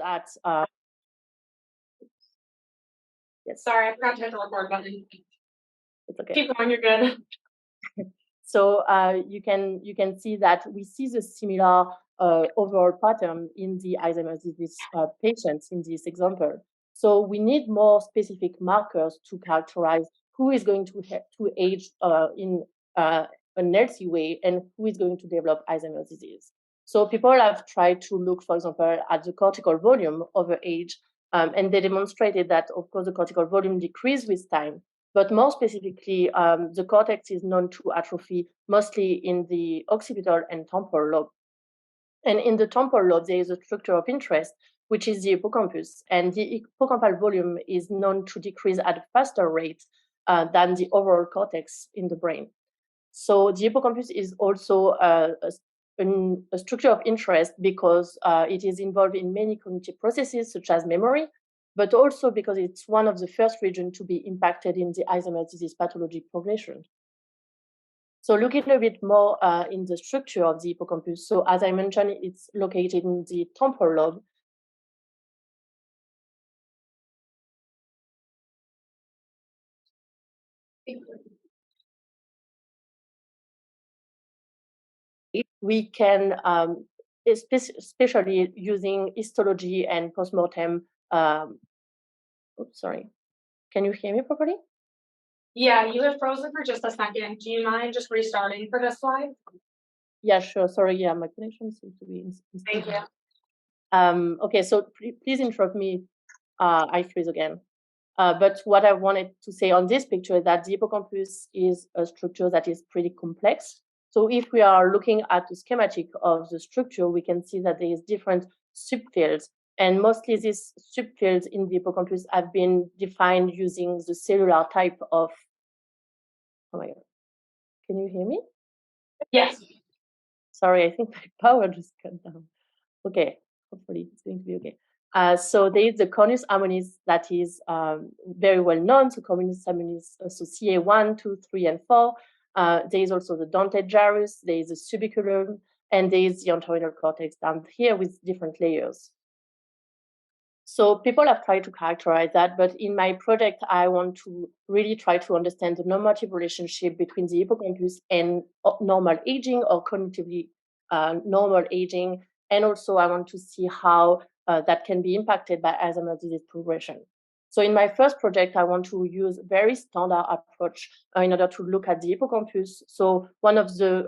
that yes. Sorry, I forgot to hit the record button. It's okay. Keep going, you're good. So you can see that we see the similar overall pattern in the Alzheimer's disease patients in this example. So we need more specific markers to characterize who is going to age in an healthy way and who is going to develop Alzheimer's disease. So people have tried to look, for example, at the cortical volume over age, and they demonstrated that, of course, the cortical volume decreased with time. But more specifically, the cortex is known to atrophy mostly in the occipital and temporal lobe. And in the temporal lobe, there is a structure of interest, which is the hippocampus. And the hippocampal volume is known to decrease at a faster rate than the overall cortex in the brain. So the hippocampus is also a structure of interest because it is involved in many cognitive processes, such as memory, but also because it's one of the first regions to be impacted in the Alzheimer's disease pathology progression. So looking a bit more in the structure of the hippocampus, so as I mentioned, it's located in the temporal lobe. We can, especially using histology and postmortem. Oops, sorry. Can you hear me properly? Yeah, you had frozen for just a second. Do you mind just restarting for this slide? Yeah, sure. Sorry. Yeah, my connection seems to be Thank you. Okay, so please interrupt me. I freeze again. But what I wanted to say on this picture is that the hippocampus is a structure that is pretty complex. So if we are looking at the schematic of the structure, we can see that there is different subfields. And mostly these subfields in the hippocampus have been defined using the cellular type of, oh my God, can you hear me? Yes. Sorry, I think my power just cut down. Okay, hopefully it's going to be okay. So there is the cornus harmonis that is very well known. So cornus harmonis, so CA1, 2, 3, and 4. There is also the dentate gyrus, there is the subiculum, and there is the entorhinal cortex down here with different layers. So people have tried to characterize that, but in my project, I want to really try to understand the normative relationship between the hippocampus and normal aging or cognitively normal aging. And also I want to see how that can be impacted by Alzheimer's disease progression. So in my first project, I want to use a very standard approach in order to look at the hippocampus. So one of the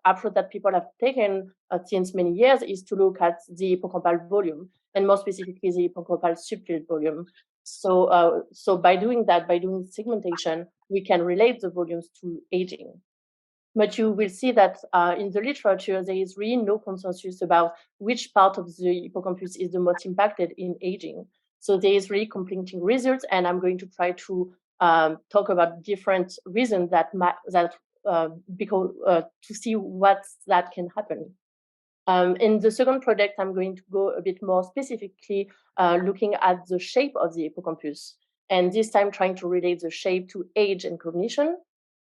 approach that people have taken since many years is to look at the hippocampal volume, and more specifically the hippocampal subfield volume. So, so by doing that, by doing segmentation, we can relate the volumes to aging. But you will see that in the literature, there is really no consensus about which part of the hippocampus is the most impacted in aging. So there is really conflicting results, and I'm going to try to talk about different reasons because to see what that can happen. In the second project, I'm going to go a bit more specifically looking at the shape of the hippocampus, and this time trying to relate the shape to age and cognition.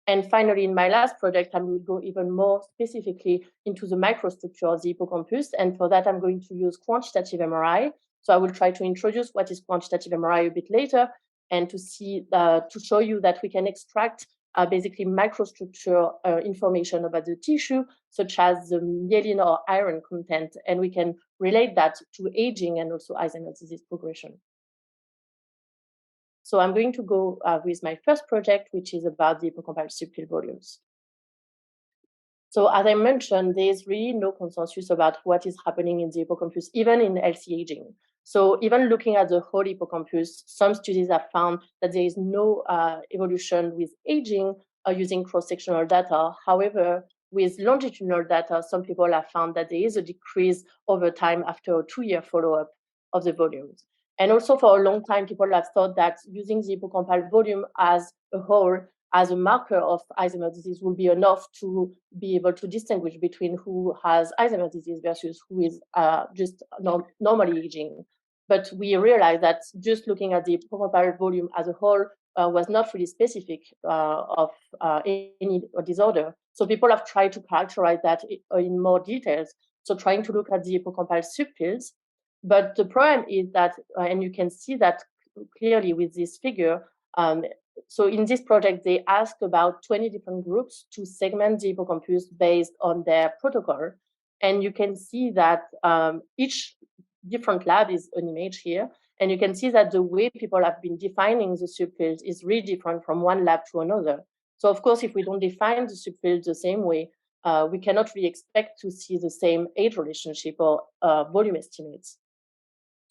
And finally, in my last project, I will go even more specifically into the microstructure of the hippocampus. And for that, I'm going to use quantitative MRI. So I will try to introduce what is quantitative MRI a bit later, and to see, to show you that we can extract basically microstructure information about the tissue, such as the myelin or iron content, and we can relate that to aging and also Alzheimer's disease progression. So I'm going to go with my first project, which is about the hippocampal subfield volumes. So as I mentioned, there's really no consensus about what is happening in the hippocampus, even in healthy aging. So even looking at the whole hippocampus, some studies have found that there is no evolution with aging using cross-sectional data. However, with longitudinal data, some people have found that there is a decrease over time after a 2-year follow-up of the volumes. And also for a long time, people have thought that using the hippocampal volume as a whole, as a marker of Alzheimer's disease, will be enough to be able to distinguish between who has Alzheimer's disease versus who is just normally aging. But we realized that just looking at the hippocampal volume as a whole was not really specific of any disorder. So people have tried to characterize that in more details. So trying to look at the hippocampal subfields, But the problem is that, and you can see that clearly with this figure, so in this project, they asked about 20 different groups to segment the hippocampus based on their protocol. And you can see that each different lab is an image here. And you can see that the way people have been defining the subfields is really different from one lab to another. So of course, if we don't define the subfields the same way, we cannot really expect to see the same age relationship or volume estimates.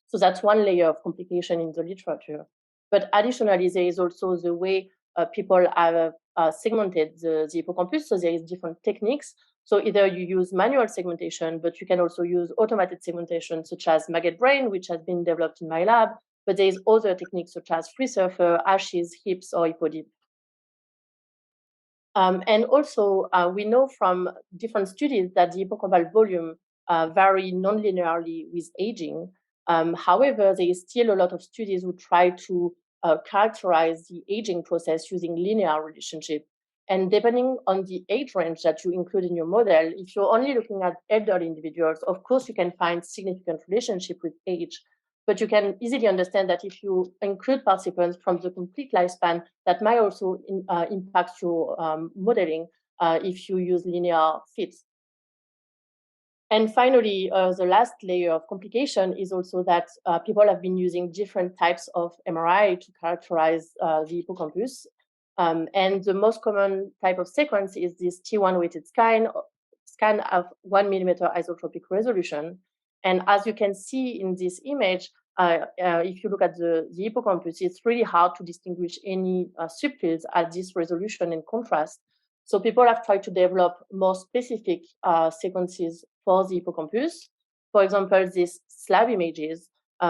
So that's one layer of complication in the literature. But additionally, there is also the way people have segmented the hippocampus. So there is different techniques. So either you use manual segmentation, but you can also use automated segmentation, such as maggot brain, which has been developed in my lab. But there is other techniques such as free surfer, ashes, hips, or hippodip. And also, we know from different studies that the hippocampal volume vary non-linearly with aging. However, there is still a lot of studies who try to characterize the aging process using linear relationship. And depending on the age range that you include in your model, if you're only looking at elderly individuals, of course, you can find significant relationship with age. But you can easily understand that if you include participants from the complete lifespan, that might also impact your modeling if you use linear fits. And finally, the last layer of complication is also that people have been using different types of MRI to characterize the hippocampus. And the most common type of sequence is this T1 weighted scan of 1 millimeter isotropic resolution. And as you can see in this image, if you look at the hippocampus, it's really hard to distinguish any subfields at this resolution and contrast. So people have tried to develop more specific sequences for the hippocampus. For example, these slab images,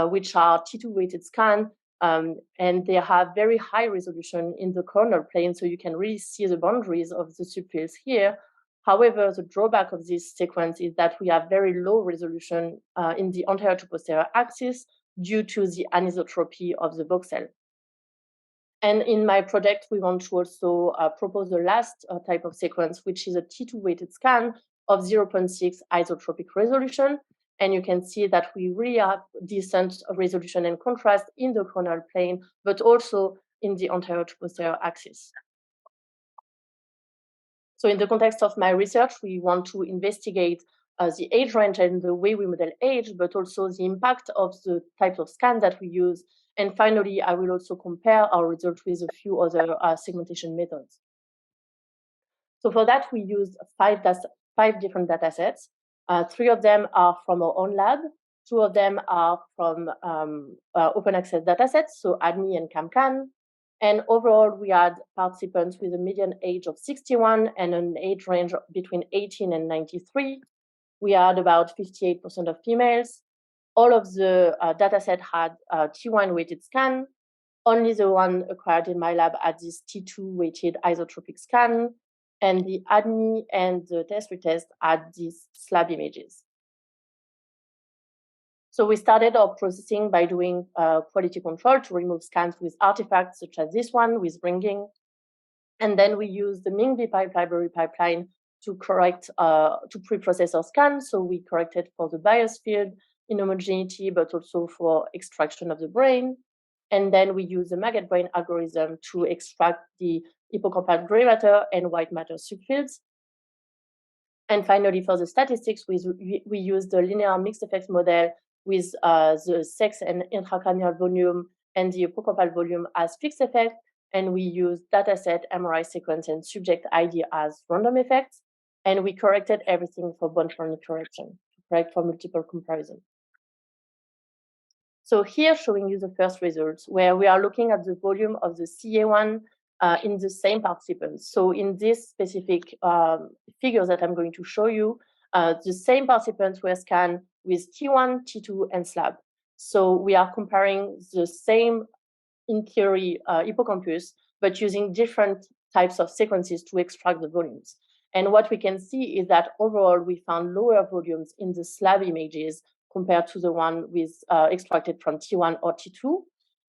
which are T2 weighted scan, and they have very high resolution in the coronal plane, so you can really see the boundaries of the subfields here. However, the drawback of this sequence is that we have very low resolution in the anterior to posterior axis due to the anisotropy of the voxel. And in my project, we want to also propose the last type of sequence, which is a T2 weighted scan of 0.6 isotropic resolution. And you can see that we really have decent resolution and contrast in the coronal plane, but also in the anterior to posterior axis. So in the context of my research, we want to investigate the age range and the way we model age, but also the impact of the types of scans that we use. And finally, I will also compare our results with a few other segmentation methods. So for that, we used five different data sets. 3 of them are from our own lab. 2 of them are from open access data sets, so ADNI and CAMCAN. And overall, we had participants with a median age of 61 and an age range between 18 and 93. We had about 58% of females. All of the dataset had T1 weighted scan. Only the one acquired in my lab had this T2 weighted isotropic scan. And the ADNI and the test retest had these slab images. So we started our processing by doing quality control to remove scans with artifacts such as this one with ringing. And then we used the Ming library pipeline to correct, to pre-process our scan. So we corrected for the bias field, inhomogeneity, but also for extraction of the brain. And then we use the maggot brain algorithm to extract the hippocampal gray matter and white matter subfields. And finally, for the statistics, we use the linear mixed effects model with the sex and intracranial volume and the hippocampal volume as fixed effect. And we use dataset, MRI sequence, and subject ID as random effects. And we corrected everything for bond-friendly correction to correct for multiple comparison. So here showing you the first results where we are looking at the volume of the CA1 in the same participants. So in this specific figure that I'm going to show you, the same participants were scanned with T1, T2, and slab. So we are comparing the same, in theory, hippocampus, but using different types of sequences to extract the volumes. And what we can see is that overall, we found lower volumes in the slab images compared to the one with extracted from T1 or T2.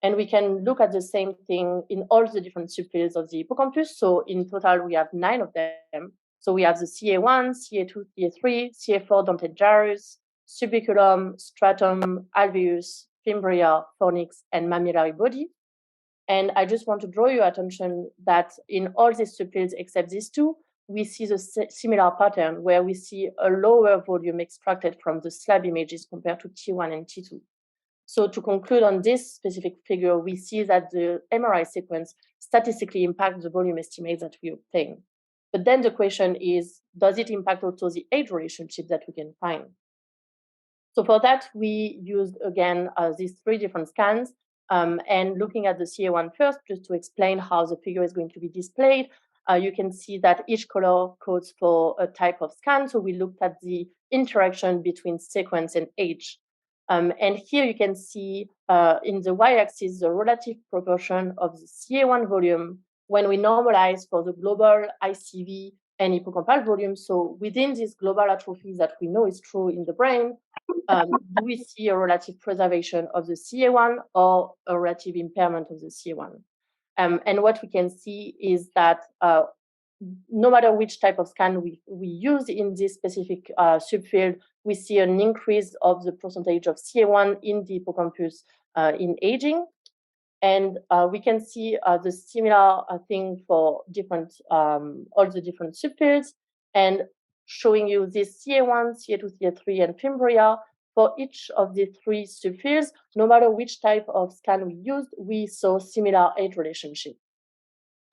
And we can look at the same thing in all the different subfields of the hippocampus. So in total, we have 9 of them. So we have the CA1, CA2, CA3, CA4 dentate gyrus, subiculum, stratum, alveus, fimbria, fornix, and mammillary body. And I just want to draw your attention that in all these subfields except these two, we see the similar pattern where we see a lower volume extracted from the slab images compared to T1 and T2. So to conclude on this specific figure, we see that the MRI sequence statistically impacts the volume estimates that we obtain. But then the question is, does it impact also the age relationship that we can find? So for that, we used, again, these three different scans. And looking at the CA1 first, just to explain how the figure is going to be displayed, you can see that each color codes for a type of scan. So we looked at the interaction between sequence and age. And here you can see in the y-axis the relative proportion of the CA1 volume when we normalize for the global ICV and hippocampal volume. So within this global atrophy that we know is true in the brain, do we see a relative preservation of the CA1 or a relative impairment of the CA1? And what we can see is that no matter which type of scan we use in this specific subfield, we see an increase of the percentage of CA1 in the hippocampus in aging. And we can see the similar thing for different all the different subfields, and showing you this CA1, CA2, CA3, and fimbria. For each of the three subfields, no matter which type of scan we used, we saw similar age relationship.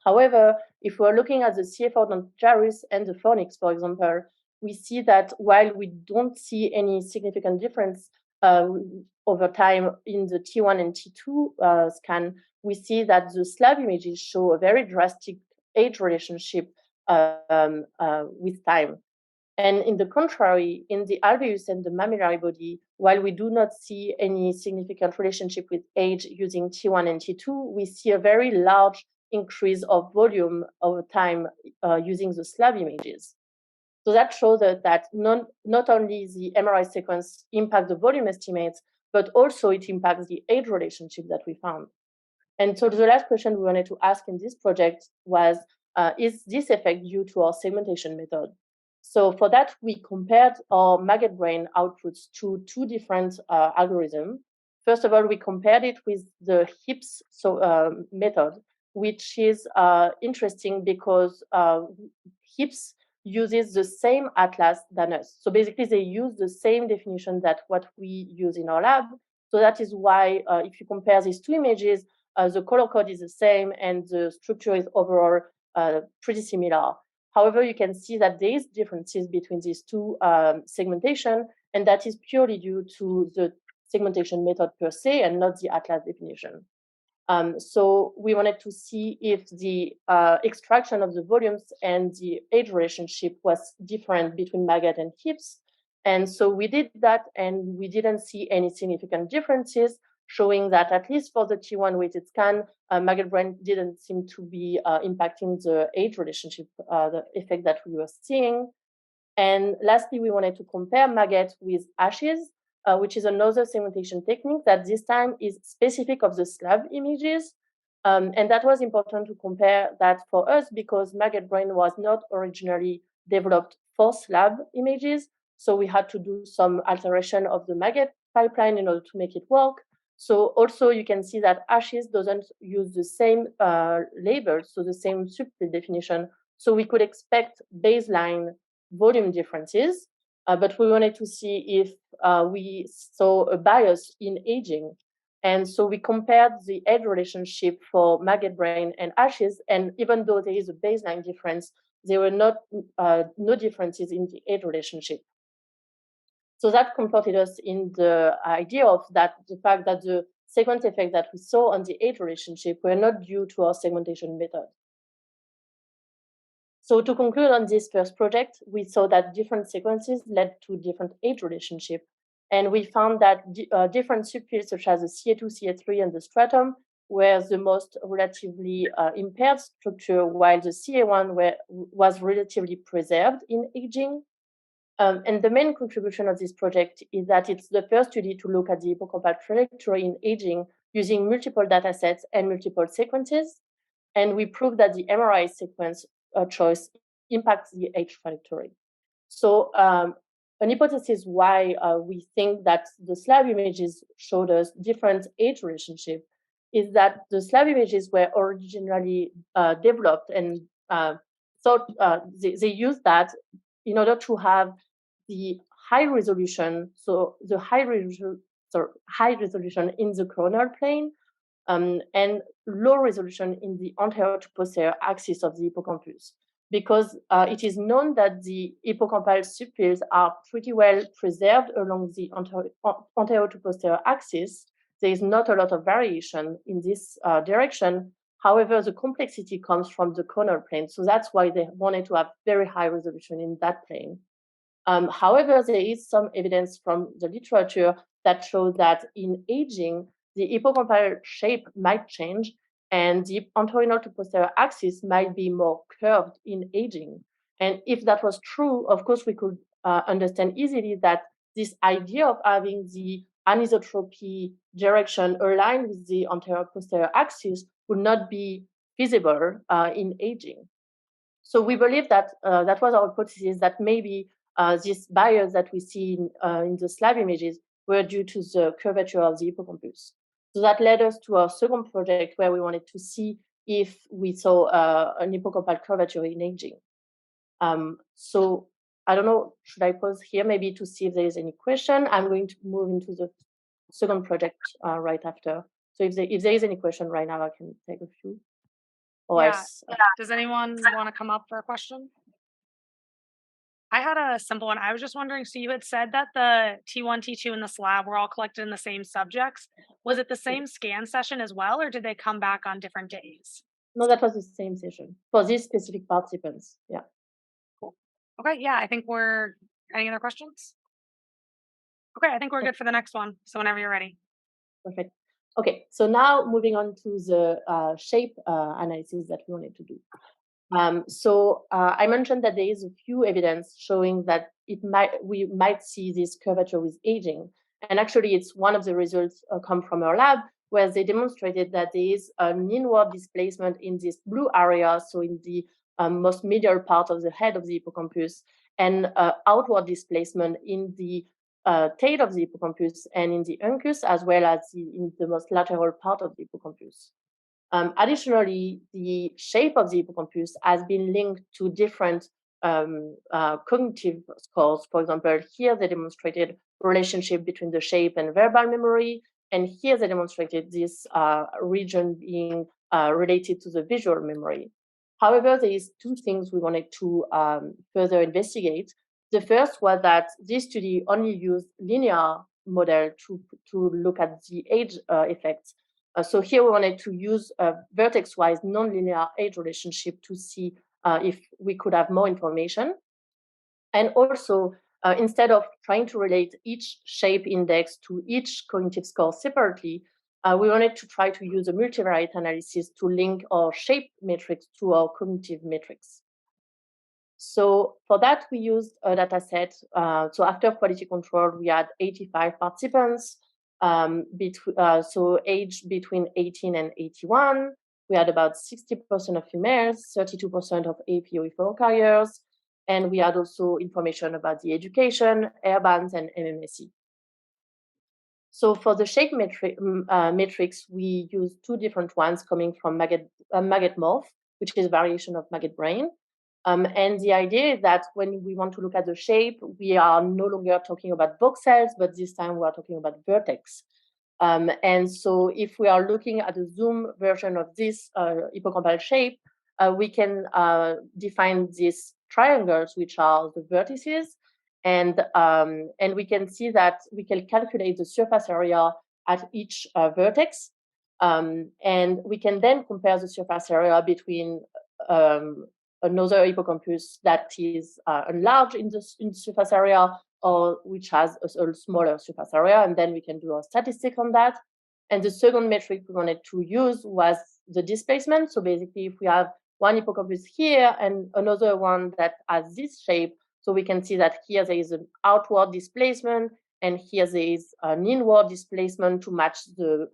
However, if we're looking at the CA4 gyrus and the fornix, for example, we see that while we don't see any significant difference over time in the T1 and T2 scan, we see that the slab images show a very drastic age relationship with time. And in the contrary, in the alveus and the mammillary body, while we do not see any significant relationship with age using T1 and T2, we see a very large increase of volume over time using the slab images. So that shows that not only the MRI sequence impacts the volume estimates, but also it impacts the age relationship that we found. And so the last question we wanted to ask in this project was, is this effect due to our segmentation method? So for that, we compared our maggot brain outputs to two different algorithms. First of all, we compared it with the HIPS method, which is interesting because HIPS uses the same atlas than us. So basically, they use the same definition that what we use in our lab. So that is why if you compare these two images, the color code is the same and the structure is overall pretty similar. However, you can see that there is differences between these two segmentation, and that is purely due to the segmentation method per se and not the atlas definition. So we wanted to see if the extraction of the volumes and the age relationship was different between maggot and HIPS. And so we did that, and we didn't see any significant differences, showing that at least for the T1 weighted scan, maggot brain didn't seem to be impacting the age relationship, the effect that we were seeing. And lastly, we wanted to compare maggot with ashes, which is another segmentation technique that this time is specific of the slab images. And that was important to compare that for us because maggot brain was not originally developed for slab images. So we had to do some alteration of the maggot pipeline in order to make it work. So also you can see that ashes doesn't use the same labels, so the same subfield definition. So we could expect baseline volume differences, but we wanted to see if we saw a bias in aging. And so we compared the age relationship for maggot brain and ashes, and even though there is a baseline difference, there were no differences in the age relationship. So that comforted us in the idea of that, the fact that the segment effect that we saw on the age relationship were not due to our segmentation method. So to conclude on this first project, we saw that different sequences led to different age relationship. And we found that different subfields such as the CA2, CA3, and the stratum were the most relatively impaired structure, while the CA1 was relatively preserved in aging. And the main contribution of this project is that it's the first study to look at the hippocampal trajectory in aging using multiple data sets and multiple sequences. And we proved that the MRI sequence choice impacts the age trajectory. So an hypothesis why we think that the slab images showed us different age relationship is that the slab images were originally developed and thought they used that in order to have the high resolution, so the high resolution in the coronal plane and low resolution in the anterior to posterior axis of the hippocampus. Because it is known that the hippocampal subfields are pretty well preserved along the anterior to posterior axis. There is not a lot of variation in this direction. However, the complexity comes from the coronal plane. So that's why they wanted to have very high resolution in that plane. However, there is some evidence from the literature that shows that in aging, the hippocampal shape might change and the anterior to posterior axis might be more curved in aging. And if that was true, of course, we could understand easily that this idea of having the anisotropy direction aligned with the anterior posterior axis would not be feasible in aging. So we believe that that was our hypothesis, that maybe these bias that we see in the slab images were due to the curvature of the hippocampus. So that led us to our second project where we wanted to see if we saw an hippocampal curvature in aging. So I don't know, should I pause here maybe to see if there is any question? I'm going to move into the second project right after. So if there is any question right now, I can take a few. Or else, Does anyone want to come up for a question? I had a simple one. I was just wondering, so you had said that the T1, T2, and the slab were all collected in the same subjects. Was it the same scan session as well, or did they come back on different days? No, that was the same session for these specific participants. Yeah. Cool. Okay, yeah, I think we're, any other questions? Okay, I think we're good for the next one. So whenever you're ready. Perfect. Okay, so now moving on to the shape analysis that we wanted to do. I mentioned that there is a few evidence showing that we might see this curvature with aging. And actually, it's one of the results come from our lab, where they demonstrated that there is an inward displacement in this blue area, so in the most medial part of the head of the hippocampus, and outward displacement in the tail of the hippocampus and in the uncus, as well as in the most lateral part of the hippocampus. Additionally, the shape of the hippocampus has been linked to different cognitive scores. For example, here they demonstrated relationship between the shape and verbal memory, and here they demonstrated this region being related to the visual memory. However, there is two things we wanted to further investigate. The first was that this study only used linear model to look at the age effects. So here we wanted to use a vertex-wise nonlinear age relationship to see if we could have more information. And also, instead of trying to relate each shape index to each cognitive score separately, we wanted to try to use a multivariate analysis to link our shape metrics to our cognitive metrics. So for that, we used a data set. So after quality control, we had 85 participants. So age between 18 and 81. We had about 60% of females, 32% of APOE4 carriers, and we had also information about the education, air bands, and MMSE. So for the shape metrics, we used two different ones coming from maggot morph, which is a variation of maggot brain. And the idea is that when we want to look at the shape, we are no longer talking about voxels, but this time we are talking about vertex. And so if we are looking at a zoom version of this hippocampal shape, we can define these triangles, which are the vertices. And we can see that we can calculate the surface area at each vertex. And we can then compare the surface area between another hippocampus that is enlarged in the surface area, or which has a smaller surface area, and then we can do a statistic on that. And the second metric we wanted to use was the displacement. So basically, if we have one hippocampus here and another one that has this shape, so we can see that here there is an outward displacement, and here there is an inward displacement to match the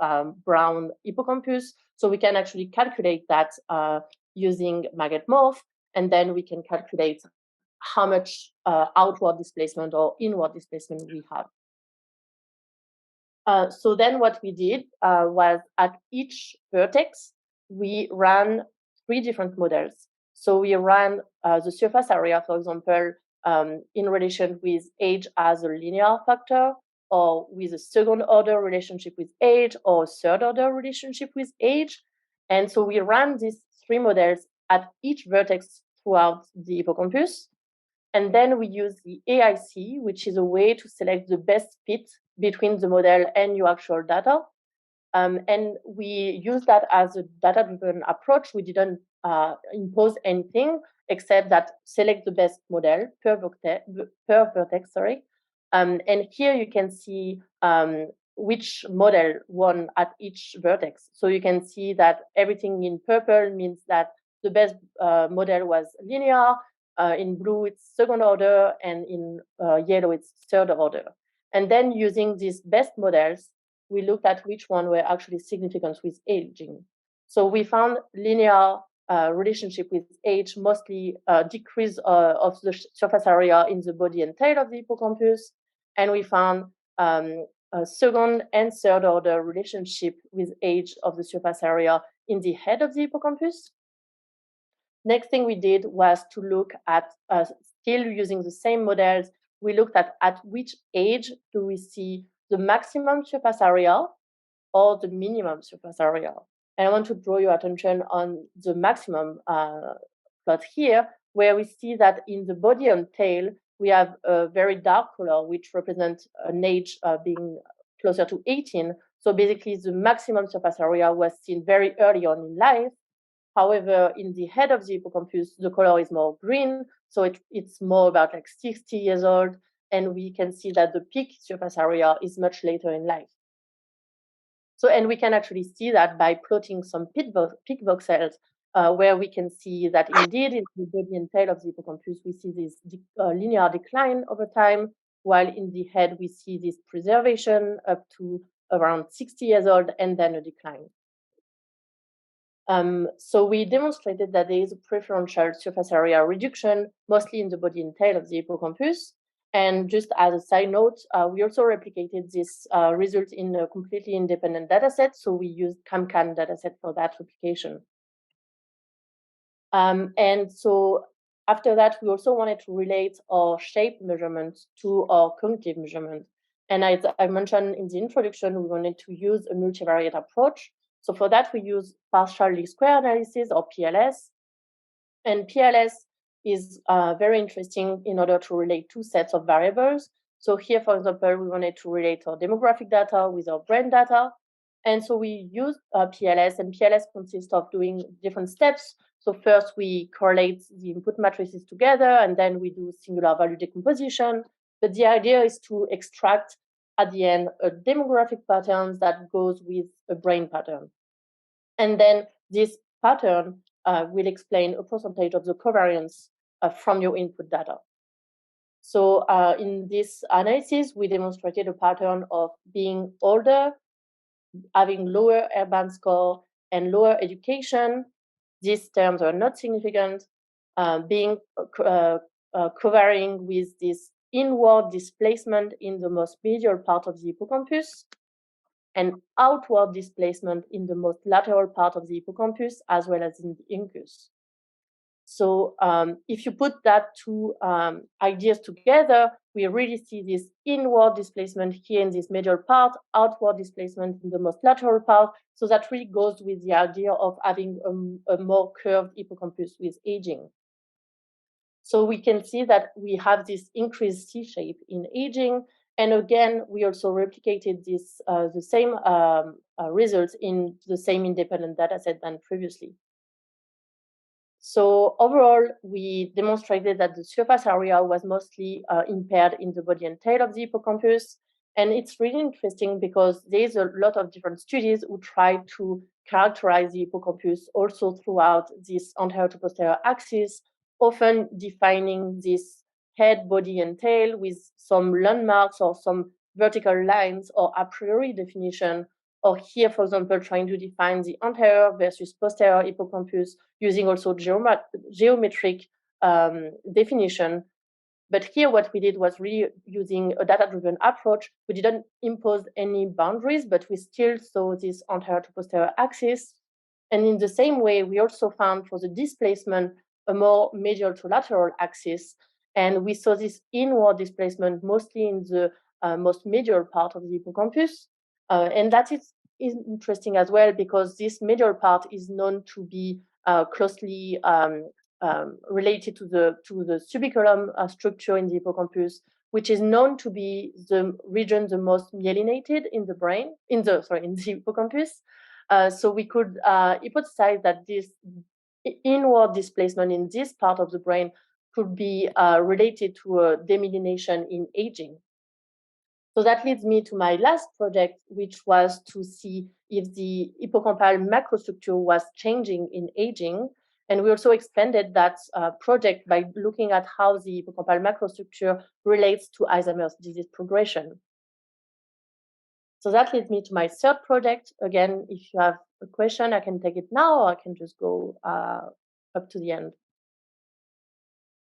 brown hippocampus. So we can actually calculate that using maggot morph, and then we can calculate how much outward displacement or inward displacement we have. So then what we did was at each vertex, we ran 3 different models. So we ran the surface area, for example, in relation with age as a linear factor, or with a second order relationship with age, or a third order relationship with age. And so we ran these 3 models at each vertex throughout the hippocampus. And then we use the AIC, which is a way to select the best fit between the model and your actual data. And we use that as a data-driven approach. We didn't impose anything except that select the best model per vertex, sorry. And here you can see which model won at each vertex. So you can see that everything in purple means that the best model was linear. In blue, it's second order, and in yellow, it's third order. And then using these best models, we looked at which one were actually significant with aging. So we found linear relationship with age, mostly decrease of the surface area in the body and tail of the hippocampus. And we found a second and third order relationship with age of the surface area in the head of the hippocampus. Next thing we did was to look at, still using the same models, we looked at which age do we see the maximum surface area or the minimum surface area. And I want to draw your attention on the maximum plot here, where we see that in the body and tail, we have a very dark color, which represents an age being closer to 18. So basically, the maximum surface area was seen very early on in life. However, in the head of the hippocampus, the color is more green, so it's more about like 60 years old, and we can see that the peak surface area is much later in life. So, and we can actually see that by plotting some peak voxels, where we can see that indeed in the body and tail of the hippocampus, we see this linear decline over time, while in the head, we see this preservation up to around 60 years old, and then a decline. So we demonstrated that there is a preferential surface area reduction, mostly in the body and tail of the hippocampus. And just as a side note, we also replicated this result in a completely independent dataset. So we used CAMCAN dataset for that replication. And so after that, we also wanted to relate our shape measurement to our cognitive measurement. And as I mentioned in the introduction, we wanted to use a multivariate approach. So for that, we use partial least square analysis, or PLS. And PLS is very interesting in order to relate 2 sets of variables. So here, for example, we wanted to relate our demographic data with our brain data. And so we use PLS, and PLS consists of doing different steps. So first, we correlate the input matrices together, and then we do singular value decomposition. But the idea is to extract at the end a demographic pattern that goes with a brain pattern. And then this pattern will explain a percentage of the covariance from your input data. So in this analysis, we demonstrated a pattern of being older, having lower airband score, and lower education. These terms are not significant, being covering with this inward displacement in the most medial part of the hippocampus, and outward displacement in the most lateral part of the hippocampus, as well as in the incus. So if you put that 2 ideas together, we really see this inward displacement here in this medial part, outward displacement in the most lateral part. So that really goes with the idea of having a more curved hippocampus with aging. So we can see that we have this increased C-shape in aging. And again, we also replicated this the same results in the same independent dataset than previously. So overall, we demonstrated that the surface area was mostly impaired in the body and tail of the hippocampus. And it's really interesting because there's a lot of different studies who try to characterize the hippocampus also throughout this anterior to posterior axis, often defining this head, body, and tail with some landmarks or some vertical lines or a priori definition. Or here, for example, trying to define the anterior versus posterior hippocampus using also geometric definition But here, what we did was really using a data-driven approach. We didn't impose any boundaries, but we still saw this anterior to posterior axis. And in the same way, we also found for the displacement a more medial to lateral axis. And we saw this inward displacement mostly in the most medial part of the hippocampus. And that is interesting as well, because this medial part is known to be closely related to the subiculum structure in the hippocampus, which is known to be the region the most myelinated in the brain, in the hippocampus. So we could hypothesize that this inward displacement in this part of the brain could be related to a demyelination in aging. So that leads me to my last project, which was to see if the hippocampal macrostructure was changing in aging. And we also expanded that project by looking at how the hippocampal macrostructure relates to Alzheimer's disease progression. So that leads me to my third project. Again, if you have a question, I can take it now, or I can just go up to the end.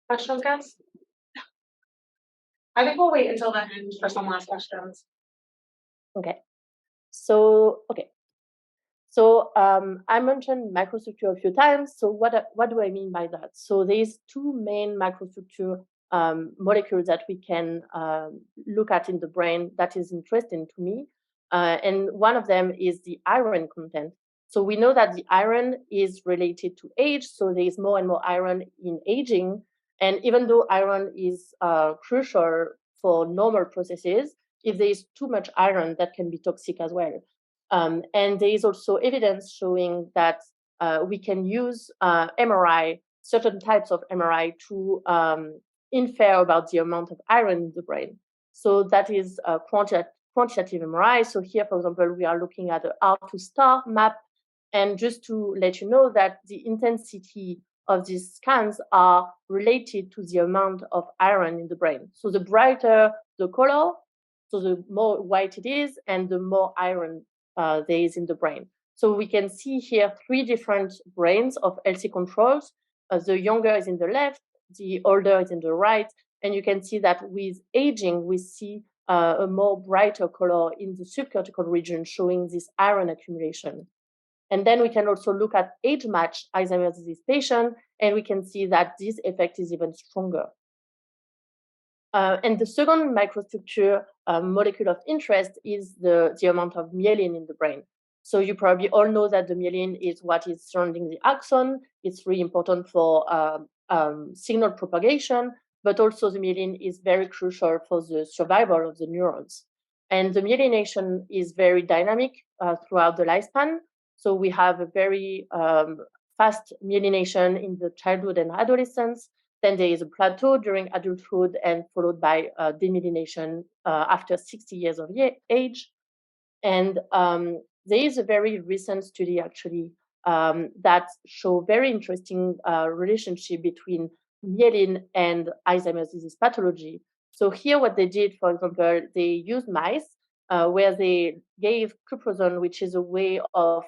Questions, guys? I think we'll wait until the end for some last questions. Okay. So I mentioned microstructure a few times. So what do I mean by that? So there's two main microstructure molecules that we can look at in the brain that is interesting to me. And one of them is the iron content. So we know that the iron is related to age. So there is more and more iron in aging. And even though iron is crucial for normal processes, if there is too much iron, that can be toxic as well. And there is also evidence showing that we can use MRI, certain types of MRI, to infer about the amount of iron in the brain. So that is a quantitative MRI. So here, for example, we are looking at the R2 star map. And just to let you know that the intensity of these scans are related to the amount of iron in the brain. So the brighter the color, so the more white it is, and the more iron there is in the brain. So we can see here three different brains of healthy controls. The younger is in the left, the older is in the right, and you can see that with aging, we see a more brighter color in the subcortical region, showing this iron accumulation. And then we can also look at age-matched Alzheimer's disease patient, and we can see that this effect is even stronger. And the second microstructure molecule of interest is the amount of myelin in the brain. So you probably all know that the myelin is what is surrounding the axon. It's really important for signal propagation, but also the myelin is very crucial for the survival of the neurons. And the myelination is very dynamic throughout the lifespan. So we have a very fast myelination in the childhood and adolescence. Then there is a plateau during adulthood, and followed by demyelination after 60 years of age. And there is a very recent study, actually, that show very interesting relationship between myelin and Alzheimer's disease pathology. So here what they did, for example, they used mice where they gave cuprozone, which is a way of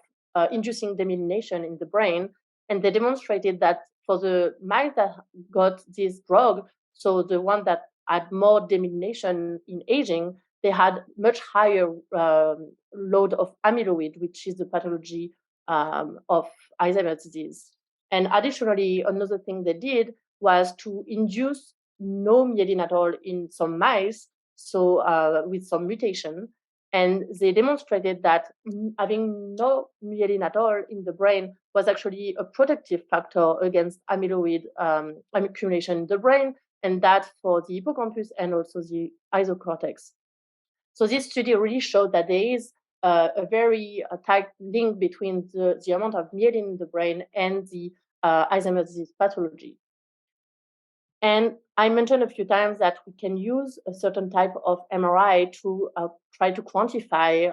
inducing demyelination in the brain. And they demonstrated that for the mice that got this drug, so the one that had more demyelination in aging, they had much higher load of amyloid, which is the pathology of Alzheimer's disease. And additionally, another thing they did was to induce no myelin at all in some mice, so with some mutation. And they demonstrated that having no myelin at all in the brain was actually a protective factor against amyloid accumulation in the brain, and that for the hippocampus and also the isocortex. So this study really showed that there is a very tight link between the amount of myelin in the brain and the Alzheimer's disease pathology. And I mentioned a few times that we can use a certain type of MRI to try to quantify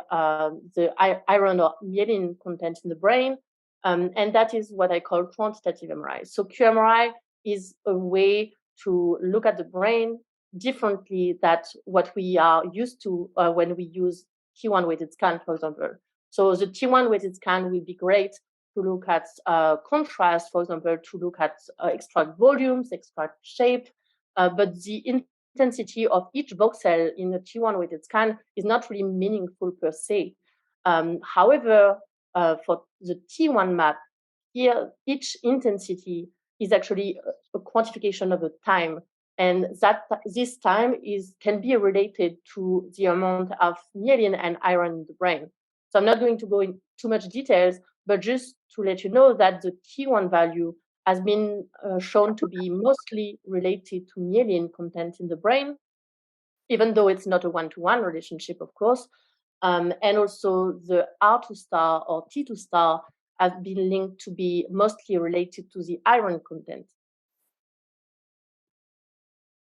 the iron or myelin content in the brain. And that is what I call quantitative MRI. So QMRI is a way to look at the brain differently than what we are used to when we use T1 weighted scan, for example. So the T1 weighted scan will be great to look at contrast, for example, to look at extract volumes, extract shape. but the intensity of each voxel in a T1 weighted scan is not really meaningful per se. However, for the T1 map, here each intensity is actually a quantification of the time, and that this time can be related to the amount of myelin and iron in the brain. So I'm not going to go into too much details, but just to let you know that the T1 value has been shown to be mostly related to myelin content in the brain, even though it's not a one-to-one relationship, of course. And also the R2 star or T2 star has been linked to be mostly related to the iron content.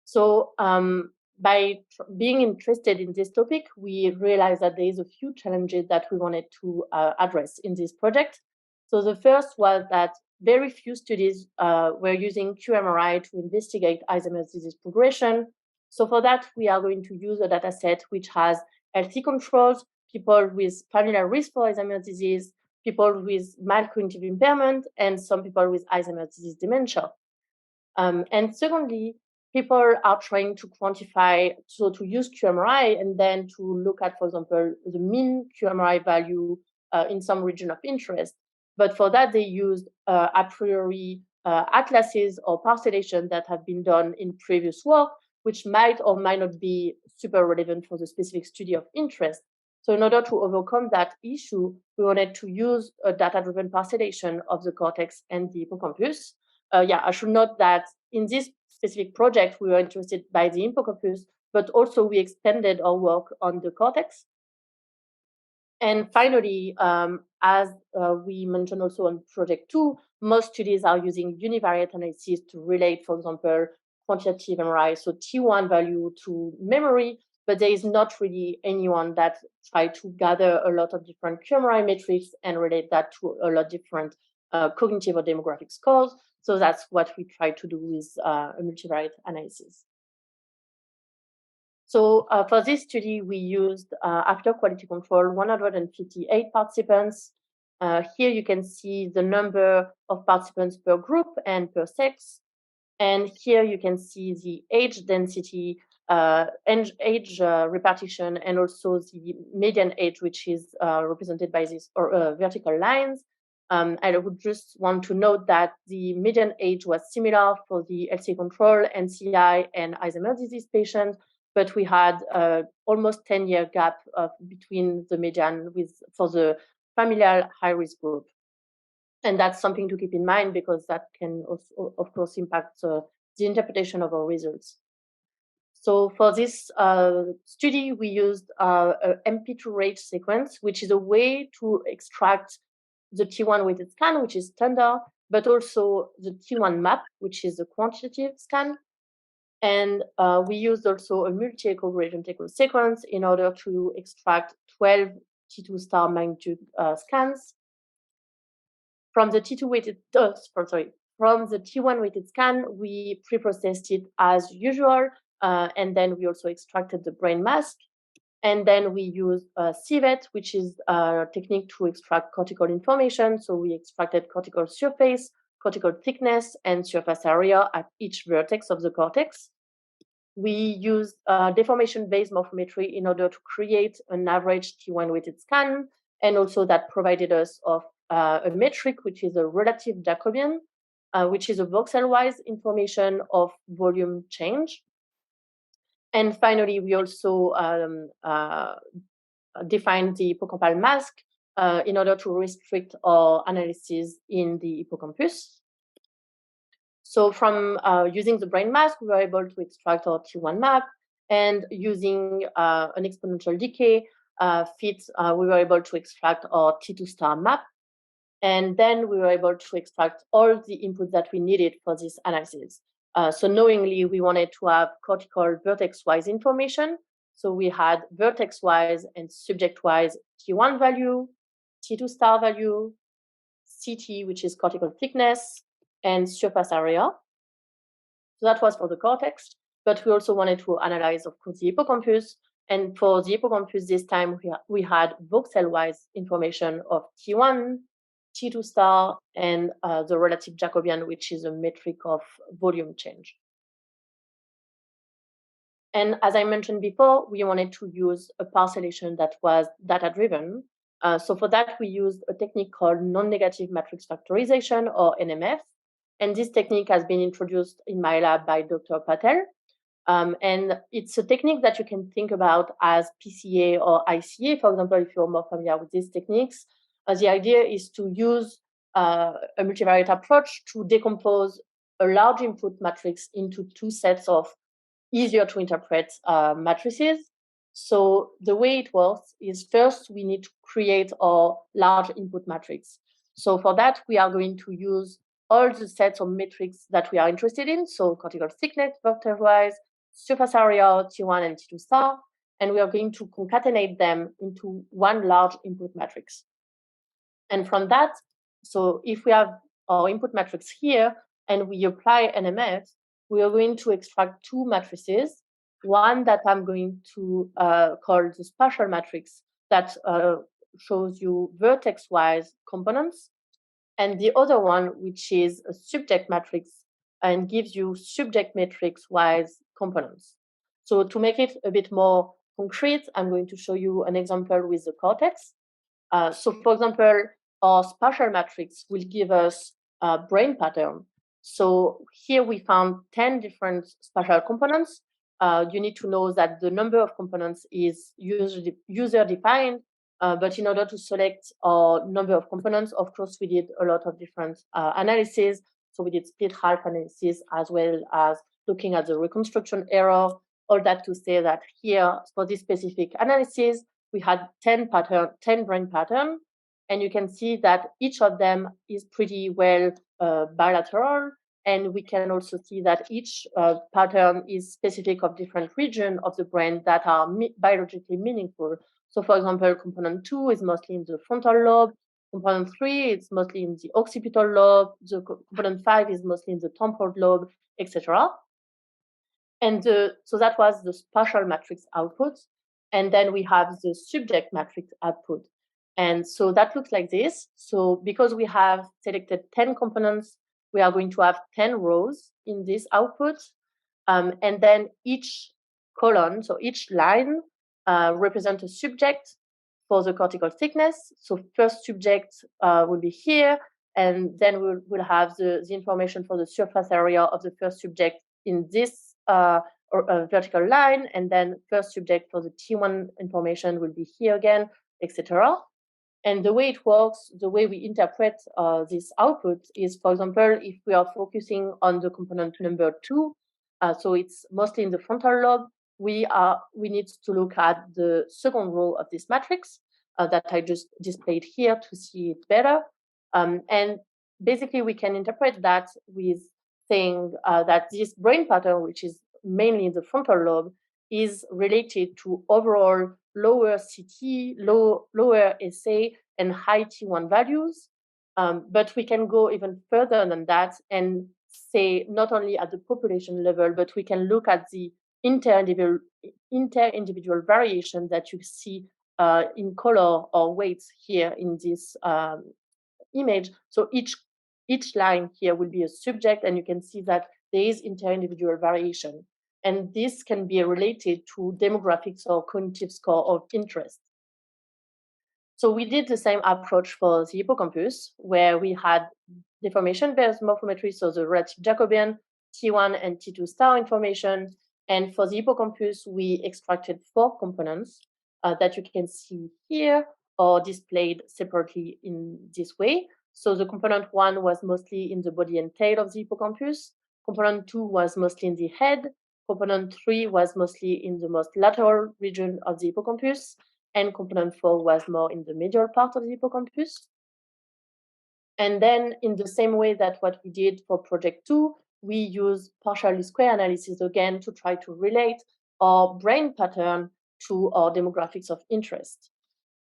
So by being interested in this topic, we realized that there is a few challenges that we wanted to address in this project. So the first was that very few studies were using qMRI to investigate Alzheimer's disease progression. So for that, we are going to use a data set which has healthy controls, people with familial risk for Alzheimer's disease, people with mild cognitive impairment, and some people with Alzheimer's disease dementia. And secondly, people are trying to quantify, so to use qMRI and then to look at, for example, the mean qMRI value in some region of interest. But for that, they used a priori atlases or parcellation that have been done in previous work, which might or might not be super relevant for the specific study of interest. So in order to overcome that issue, we wanted to use a data-driven parcellation of the cortex and the hippocampus. I should note that in this specific project, we were interested by the hippocampus, but also we extended our work on the cortex. And finally, as we mentioned also on project 2, most studies are using univariate analyses to relate, for example, quantitative MRI, so T1 value to memory, but there is not really anyone that tried to gather a lot of different qMRI metrics and relate that to a lot of different cognitive or demographic scores. So that's what we try to do with a multivariate analysis. So for this study, we used, after quality control, 158 participants. Here you can see the number of participants per group and per sex. And here you can see the age density, age repartition, and also the median age, which is represented by these vertical lines. I would just want to note that the median age was similar for the LCA control, NCI, and Alzheimer's disease patients, but we had almost 10-year gap between the median for the familial high-risk group. And that's something to keep in mind because that can also, of course, impact the interpretation of our results. So for this study, we used a MP2 rate sequence, which is a way to extract the T1 weighted scan, which is standard, but also the T1 map, which is a quantitative scan. And we used also a multi-echo gradient echo sequence in order to extract 12 T2 star magnitude scans. From the T2 weighted, from the T1 weighted scan, we pre-processed it as usual, and then we also extracted the brain mask. And then we used CVET, which is a technique to extract cortical information. So we extracted cortical surface, cortical thickness, and surface area at each vertex of the cortex. We used deformation-based morphometry in order to create an average T1 weighted scan, and also that provided us of a metric, which is a relative Jacobian, which is a voxel-wise information of volume change. And finally, we also defined the hippocampal mask in order to restrict our analysis in the hippocampus. So from using the brain mask, we were able to extract our T1 map, and using an exponential decay fit, we were able to extract our T2 star map. And then we were able to extract all the inputs that we needed for this analysis. So knowingly, we wanted to have cortical vertex-wise information. So we had vertex-wise and subject-wise T1 value, T2 star value, CT, which is cortical thickness, and surface area. So that was for the cortex, but we also wanted to analyze, of course, the hippocampus. And for the hippocampus, this time we had voxel-wise information of T1, T2 star, and the relative Jacobian, which is a metric of volume change. And as I mentioned before, we wanted to use a parcellation that was data-driven. So for that, we used a technique called non-negative matrix factorization, or NMF. And this technique has been introduced in my lab by Dr. Patel. And it's a technique that you can think about as PCA or ICA, for example, if you're more familiar with these techniques. The idea is to use a multivariate approach to decompose a large input matrix into two sets of easier to interpret matrices. So the way it works is, first we need to create our large input matrix. So for that, we are going to use all the sets of metrics that we are interested in. So cortical thickness, vector-wise, surface area, T1 and T2 star, and we are going to concatenate them into one large input matrix. And from that, so if we have our input matrix here and we apply NMF, we are going to extract two matrices, one that I'm going to call the spatial matrix that shows you vertex-wise components, and the other one, which is a subject matrix and gives you subject matrix-wise components. So to make it a bit more concrete, I'm going to show you an example with the cortex. So for example, our spatial matrix will give us a brain pattern. So here we found 10 different spatial components. You need to know that the number of components is user-defined, but in order to select our number of components, of course, we did a lot of different analyses. So we did split half analysis, as well as looking at the reconstruction error, all that to say that here, for this specific analysis, we had 10 brain pattern, and you can see that each of them is pretty well bilateral. And we can also see that each pattern is specific of different regions of the brain that are biologically meaningful. So for example, component 2 is mostly in the frontal lobe. Component 3 is mostly in the occipital lobe. The component 5 is mostly in the temporal lobe, etc. And so that was the spatial matrix output. And then we have the subject matrix output. And so that looks like this. So because we have selected 10 components, we are going to have 10 rows in this output. And then each column, so each line, represents a subject for the cortical thickness. So first subject will be here, and then we'll have the information for the surface area of the first subject in this vertical line, and then first subject for the T1 information will be here again, etc. And the way it works, the way we interpret this output is, for example, if we are focusing on the component number 2, so it's mostly in the frontal lobe, we need to look at the second row of this matrix that I just displayed here to see it better. And basically, we can interpret that with saying that this brain pattern, which is mainly in the frontal lobe, is related to overall lower CT, lower SA, and high T1 values. But we can go even further than that and say not only at the population level, but we can look at the inter-individual variation that you see in color or weights here in this image. So each line here will be a subject, and you can see that there is inter-individual variation. And this can be related to demographics or cognitive score of interest. So we did the same approach for the hippocampus, where we had deformation-based morphometry, so the relative Jacobian, T1 and T2 star information. And for the hippocampus, we extracted 4 components that you can see here or displayed separately in this way. So the component 1 was mostly in the body and tail of the hippocampus. Component 2 was mostly in the head. Component 3 was mostly in the most lateral region of the hippocampus. And component 4 was more in the medial part of the hippocampus. And then in the same way that what we did for project 2, we use partial least square analysis again to try to relate our brain pattern to our demographics of interest.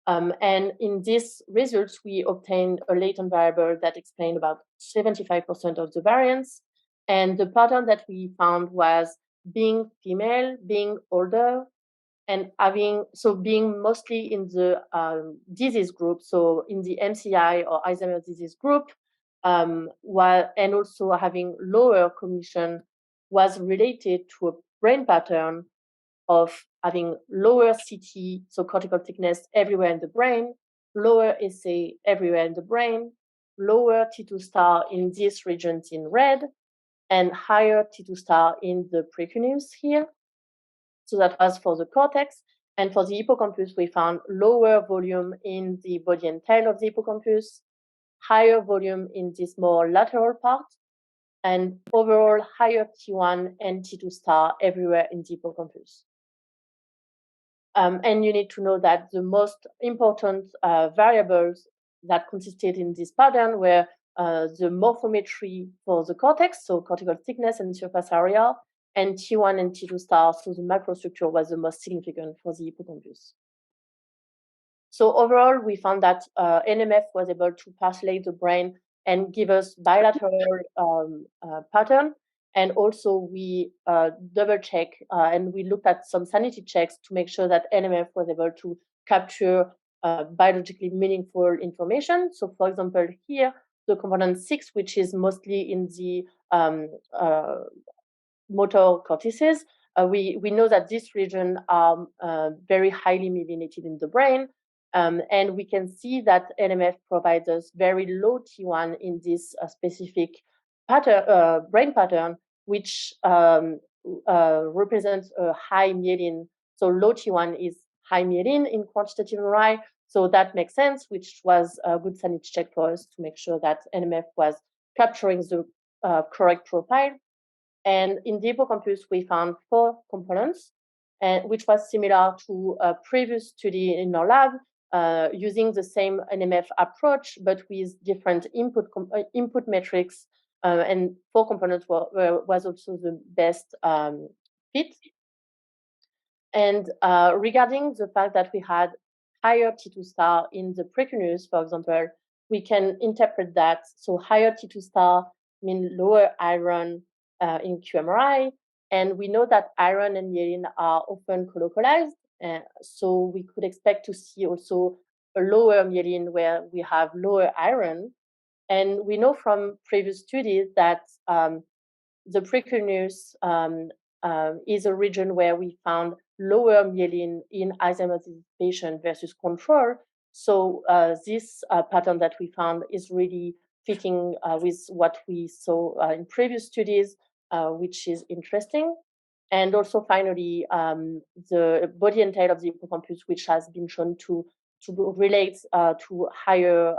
And in these results, we obtained a latent variable that explained about 75% of the variance. And the pattern that we found was being female, being older, and being mostly in the disease group, so in the MCI or Alzheimer's disease group, and also having lower cognition was related to a brain pattern of having lower CT, so cortical thickness everywhere in the brain, lower SA everywhere in the brain, lower T2 star in these regions in red, and higher T2 star in the precuneus here. So that was for the cortex. And for the hippocampus, we found lower volume in the body and tail of the hippocampus, higher volume in this more lateral part, and overall higher T1 and T2 star everywhere in the hippocampus. And you need to know that the most important variables that consisted in this pattern were the morphometry for the cortex, so cortical thickness and surface area, and T1 and T2 star, so the microstructure was the most significant for the hippocampus. So overall, we found that NMF was able to parcellate the brain and give us bilateral pattern. And also we double check and we looked at some sanity checks to make sure that NMF was able to capture biologically meaningful information. So for example, here, the component 6, which is mostly in the motor cortices, we know that this region are very highly myelinated in the brain. And we can see that NMF provides us very low T1 in this specific pattern, brain pattern, which represents a high myelin. So low T1 is high myelin in quantitative MRI. So that makes sense, which was a good sanity check for us to make sure that NMF was capturing the correct profile. And in the hippocampus, we found 4 components, which was similar to a previous study in our lab, using the same NMF approach, but with different input metrics. And 4 components was also the best fit. And regarding the fact that we had higher T2 star in the precuneus, for example, we can interpret that. So higher T2 star mean lower iron in QMRI. And we know that iron and myelin are often colocalized. So we could expect to see also a lower myelin where we have lower iron. And we know from previous studies that the precuneus is a region where we found lower myelin in Alzheimer's disease patient versus control. So this pattern that we found is really fitting with what we saw in previous studies, which is interesting. And also finally, the body and tail of the hippocampus, which has been shown to relate to higher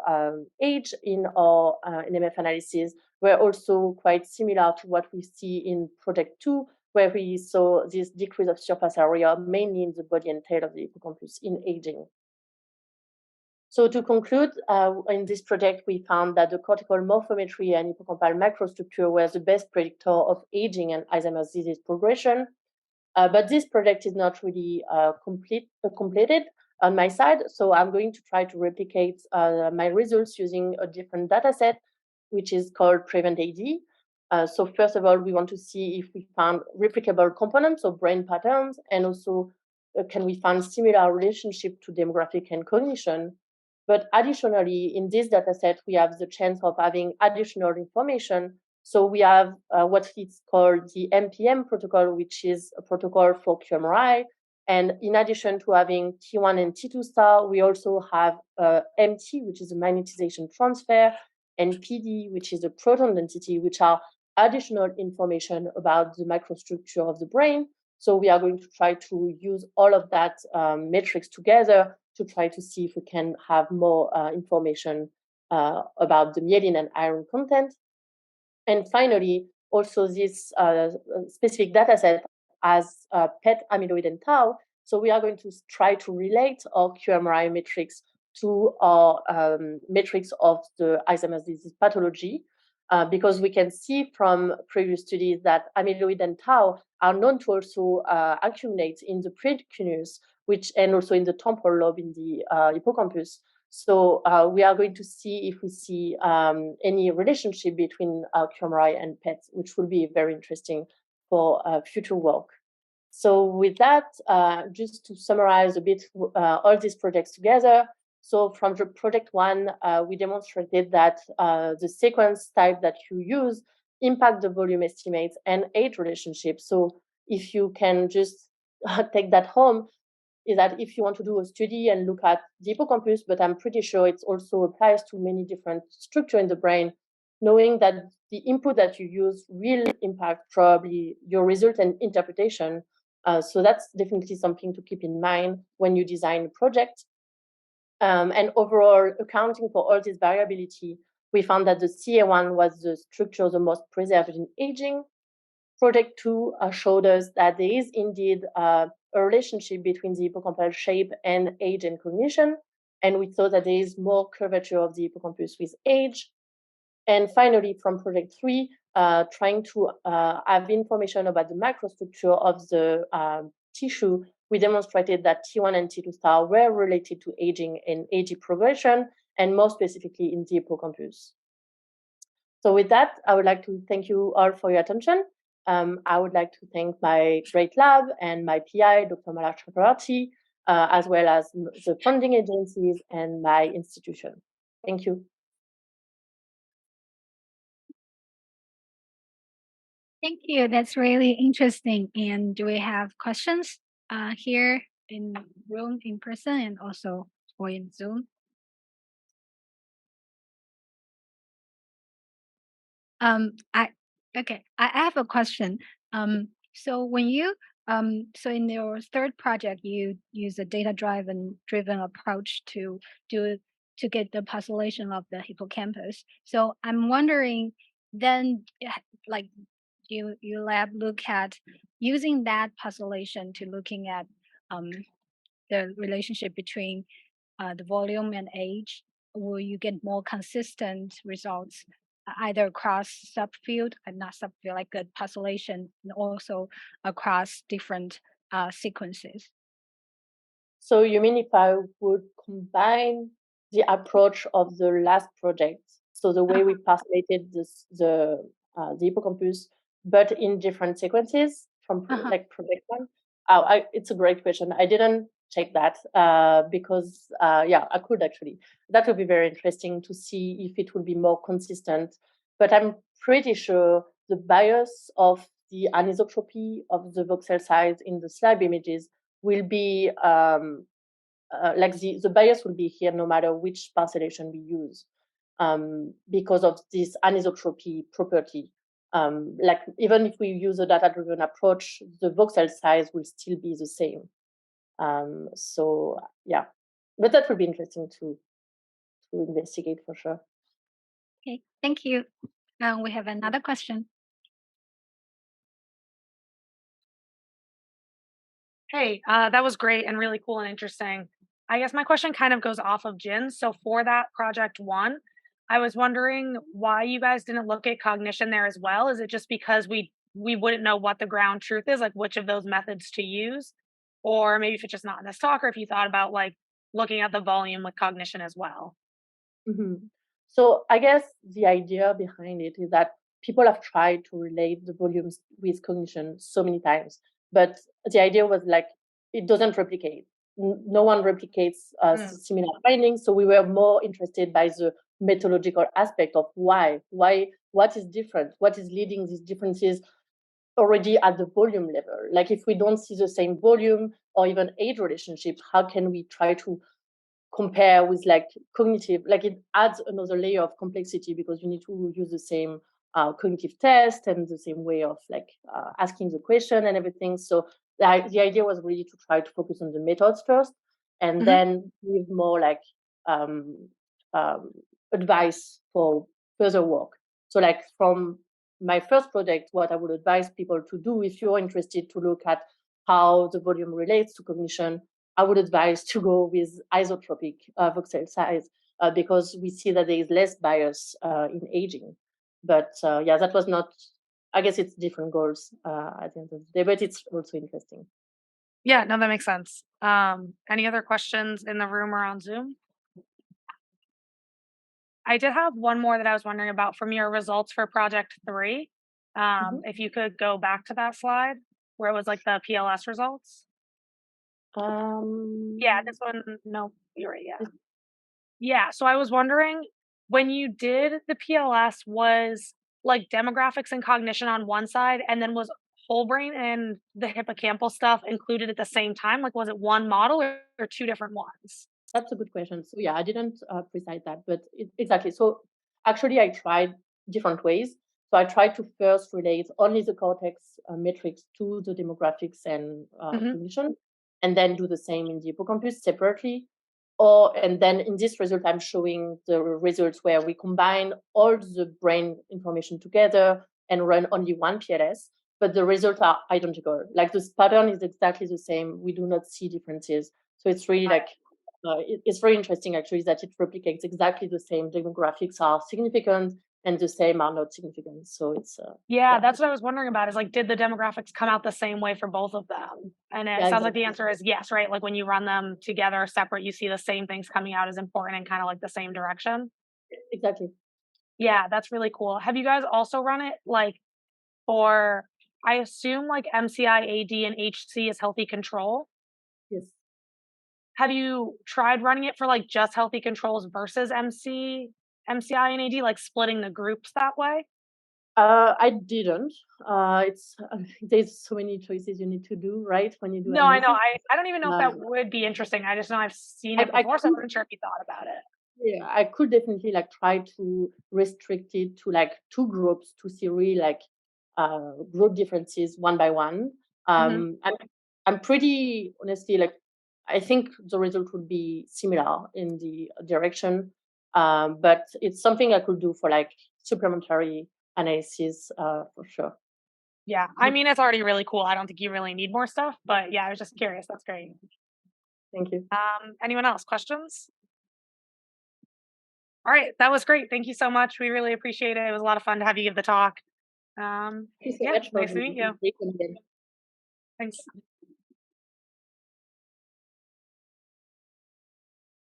age in our NMF analysis, were also quite similar to what we see in Project 2, where we saw this decrease of surface area, mainly in the body and tail of the hippocampus in aging. So to conclude, in this project, we found that the cortical morphometry and hippocampal microstructure were the best predictor of aging and Alzheimer's disease progression. But this project is not really completed on my side. So I'm going to try to replicate my results using a different data set, which is called PreventAD. So first of all, we want to see if we found replicable components of brain patterns, and also can we find similar relationship to demographic and cognition. But additionally, in this data set, we have the chance of having additional information. So we have what is called the MPM protocol, which is a protocol for QMRI. And in addition to having T1 and T2 star, we also have MT, which is a magnetization transfer, and PD, which is a proton density, which are additional information about the microstructure of the brain. So we are going to try to use all of that metrics together to try to see if we can have more information about the myelin and iron content. And finally, also this specific data set has PET, amyloid, and tau. So we are going to try to relate our QMRI metrics to our metrics of the Alzheimer's disease pathology, because we can see from previous studies that amyloid and tau are known to also accumulate in the precuneus, and also in the temporal lobe in the hippocampus. So we are going to see if we see any relationship between QMRI and PET, which will be very interesting for future work. So with that, just to summarize a bit all these projects together. So from the project 1, we demonstrated that the sequence type that you use impact the volume estimates and age relationship. So if you can just take that home is that if you want to do a study and look at the hippocampus, but I'm pretty sure it also applies to many different structures in the brain, knowing that the input that you use will impact probably your result and interpretation. So that's definitely something to keep in mind when you design a project. And overall, accounting for all this variability, we found that the CA1 was the structure the most preserved in aging. Project 2 showed us that there is indeed a relationship between the hippocampal shape and age and cognition. And we thought that there is more curvature of the hippocampus with age. And finally, from project 3, trying to have information about the microstructure of the tissue, we demonstrated that T1 and T2 star were related to aging and age progression, and more specifically in the hippocampus. So with that, I would like to thank you all for your attention. I would like to thank my great lab and my PI, Dr. Malak Chakravarti, as well as the funding agencies and my institution. Thank you. Thank you. That's really interesting. And do we have questions here in the room in person and also or in Zoom? I have a question. So when you so in your third project, you use a driven approach to get the population of the hippocampus. So I'm wondering, then, like, you lab look at using that population to looking at the relationship between the volume and age, will you get more consistent results either across subfield and not subfield, like a population, and also across different sequences? So you mean if I would combine the approach of the last project, so the way we postulated the hippocampus, but in different sequences from like project 1? It's a great question. I didn't check that because yeah, I could actually. That would be very interesting to see if it will be more consistent. But I'm pretty sure the bias of the anisotropy of the voxel size in the slide images will be like the bias will be here no matter which parcellation we use because of this anisotropy property. Like even if we use a data-driven approach, the voxel size will still be the same. So yeah, but that will be interesting to investigate for sure. Okay, thank you. We have another question. Hey, that was great and really cool and interesting. I guess my question kind of goes off of Jin's. So for that project 1, I was wondering why you guys didn't look at cognition there as well. Is it just because we wouldn't know what the ground truth is, like which of those methods to use? Or maybe if it's just not in this talk, or if you thought about like looking at the volume with cognition as well. So I guess the idea behind it is that people have tried to relate the volumes with cognition so many times, but the idea was like it doesn't replicate. No one replicates similar findings. So we were more interested by the methodological aspect of why, what is different, what is leading these differences already at the volume level. Like if we don't see the same volume or even age relationship, how can we try to compare with like cognitive, like it adds another layer of complexity because you need to use the same cognitive test and the same way of like asking the question and everything. So the idea was really to try to focus on the methods first and then give more like advice for further work. So like from my first project, what I would advise people to do if you're interested to look at how the volume relates to cognition, I would advise to go with isotropic voxel size because we see that there is less bias in aging. But yeah, that was not, I guess it's different goals at the end of the day, but it's also interesting. Yeah, no, that makes sense. Any other questions in the room or on Zoom? I did have one more that I was wondering about from your results for project 3. If you could go back to that slide where it was like the PLS results. Yeah, this one. No, you're right. Yeah. Yeah. So I was wondering when you did the PLS, was like demographics and cognition on one side, and then was whole brain and the hippocampal stuff included at the same time? Like, was it one model or two different ones? That's a good question. So yeah, I didn't precise that, but exactly. So actually, I tried different ways. So I tried to first relate only the cortex metrics to the demographics and Hmm. cognition, and then do the same in the hippocampus separately. Or and then in this result, I'm showing the results where we combine all the brain information together and run only one PLS, but the results are identical. Like this pattern is exactly the same. We do not see differences. So it's really like it's very interesting actually that it replicates exactly the same. Demographics are significant and the same are not significant. So it's Yeah, yeah, that's what I was wondering about is like, did the demographics come out the same way for both of them? And it yeah, sounds like the exactly, answer is yes, right? Like when you run them together separate, you see the same things coming out as important and kind of like the same direction. exactly. Yeah, that's really cool. Have you guys also run it like for, I assume like MCI, AD, and HC is healthy control? Yes. Have you tried running it for like just healthy controls versus MCI, and AD, like splitting the groups that way? I didn't. It's there's so many choices you need to do, right? When you do No, I know. analysis. I don't even know if Uh, that would be interesting. I just know I've seen it I before, so I could wasn't sure if you thought about it. Yeah, I could definitely like try to restrict it to like two groups to see really like group differences one by one. Mhm. I'm pretty honestly like I think the result would be similar in the direction, but it's something I could do for like supplementary analysis for sure. Yeah, I mean, it's already really cool. I don't think you really need more stuff, but yeah, I was just curious. That's great. Thank you. Anyone else? Questions? All right, that was great. Thank you so much. We really appreciate it. It was a lot of fun to have you give the talk. Thank you so Yeah, much for nice to the meet you. recommendation. Thanks.